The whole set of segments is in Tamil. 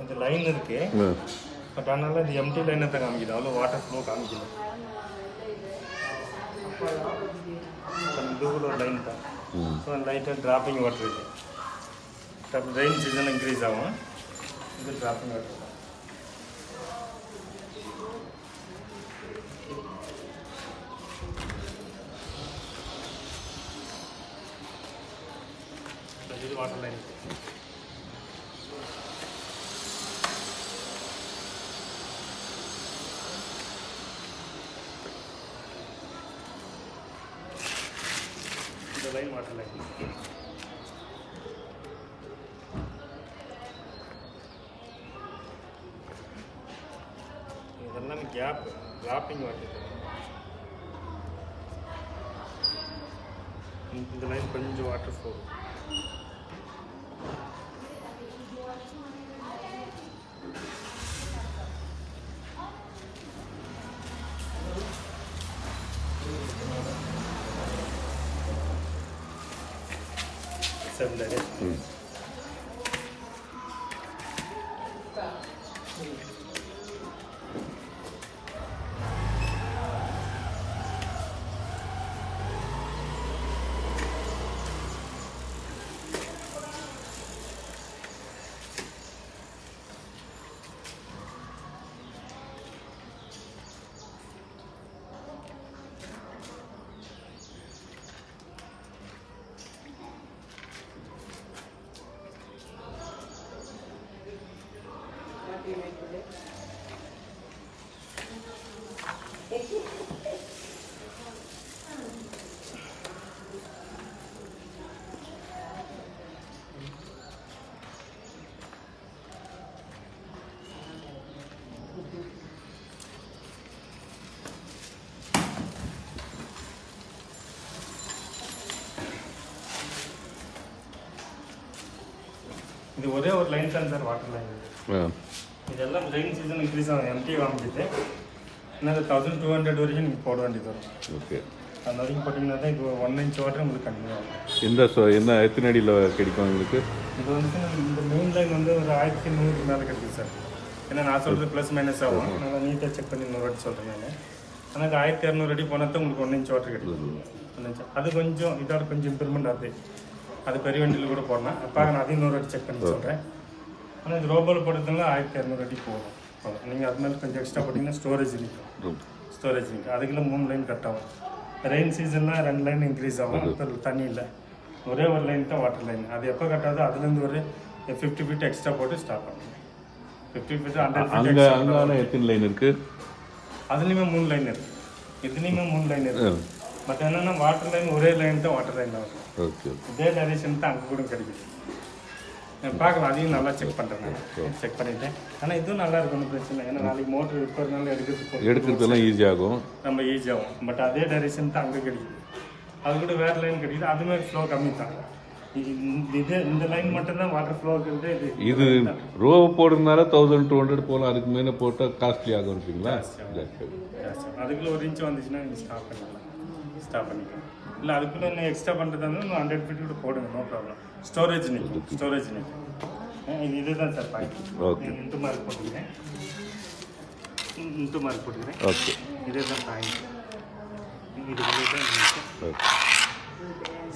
இந்த லைன் இருக்கு பட் அதனால இந்த எம்டி லைனை தான் காமிக்குது அவ்வளோ வாட்டர் ஃப்ளோ காமிக்கல இதுக்குள்ள ஒரு லைன் தான் ஸோ லைட்டாக ட்ராப்பிங் வாட்டர் இருக்குது ரெயின் சீசன் இன்க்ரீஸ் ஆகும் இது ட்ராப்பிங் வாட்டர் தான் இது water line the line water line இதெல்லாம் கேப் டிராப்பிங் வாட்டர் இந்த லைன் கொஞ்சம் வாட்டர் ஃப்ளோ இது ஒரே ஒரு லைன் தான் சார் வாட்டர் லைன் இதெல்லாம் ரெயின் சீசன் இன்க்ரீஸ் ஆகும் எம்டி வாங்கிட்டு இன்னும் 1200 வரைக்கும் நீங்கள் போட வேண்டியது வரும் ஓகே அந்த வரைக்கும் போட்டிங்கன்னா தான் இது 1 inch வாட்டர் உங்களுக்கு கண்டினியூ ஆகும் என்ன எத்தனை அடியில் கிடைக்கும் உங்களுக்கு இது வந்து இந்த மெயின் லைன் வந்து ஒரு 1100 மேலே கிடைக்கும் சார் ஏன்னா நான் சொல்கிறது ப்ளஸ் மைனஸ் ஆகும் நல்லா நீட்டாக செக் பண்ணி 100 வாட்டி சொல்கிறேன் நான் ஆனால் 1200 அடி போனால் தான் உங்களுக்கு 1 inch வாட்டர் கிடைக்கும் 1 inch அது கொஞ்சம் இதோட கொஞ்சம் இம்ப்ரூவ்மெண்ட் ஆகுது அது பெரிய வண்டியில் கூட போடலாம் அப்போ நான் அதையும் 100 வாட்டி செக் பண்ணி சொல்கிறேன் ஆனால் இது ரோபோவில் போடுறதுனால 1200 அடி போகும் நீங்கள் அது மேலே கொஞ்சம் எக்ஸ்ட்ரா போட்டிங்கன்னா ஸ்டோரேஜ் நிற்கும் அதுக்குள்ள 3 லைன் கட் ஆகும் ரெயின் சீசனில் 2 லைன் இன்க்ரீஸ் ஆகும் இப்போ தண்ணி இல்லை ஒரே ஒரு லைன் தான் வாட்டர் லைன் அது எப்போ கட்டாதோ அதுலேருந்து ஒரு 50 feet எக்ஸ்ட்ரா போட்டு ஸ்டாப் பண்ணுங்க 50 feet 100 feet எத்தனை லைன் இருக்குது அதுலேயுமே 3 லைன் இருக்குது இதுலேயுமே 3 லைன் இருக்குது பட் என்னென்னா வாட்டர் லைன் ஒரே லைன் தான் வாட்டர் லைன் வரும் இதே டைரக்ஷன் தான் அங்கே கூட கிடைக்குது பார்க்கலாம் அதையும் நல்லா செக் பண்ணுறேன் செக் பண்ணிவிட்டேன் ஆனால் இதுவும் நல்லா இருக்கும் ஒன்றும் பிரச்சனை ஏன்னா நாளைக்கு மோட்ரு இருக்கிறதுனால எடுக்கிறதுலாம் ஈஸியாகும் நம்ம ஈஸியாகும் பட் அதே டைரக்ஷன் தான் அங்கே கிடைக்குது அது கூட வேறு லைன் கிடைக்குது அதுவுமே ஃப்ளோ கம்மி தான் இந்த லைன் மட்டும்தான் வாட்டர் ஃப்ளோ இருக்கிறது இது ரோ போடுறதுனால 1200 போகலாம் அதுக்கு மேலே போட்டால் காஸ்ட்லி ஆகும்ங்களா அதுக்குள்ளே 1 inch வந்துச்சுன்னா நீங்கள் ஸ்டாப் பண்ணிக்கலாம் இல்லை அதுக்குள்ளே இன்னும் எக்ஸ்ட்ரா பண்ணுறதா இருந்தால் 100 feet கூட போடுங்க நோ ப்ராப்ளம் ஸ்டோரேஜ் நிற்கும் இதுதான் sir point okay into mark போட்டுக்கிறேன் ஓகே இதே தான் பாயிண்ட் இதுக்குள்ளே தான்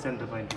சென்டர் பாயிண்ட்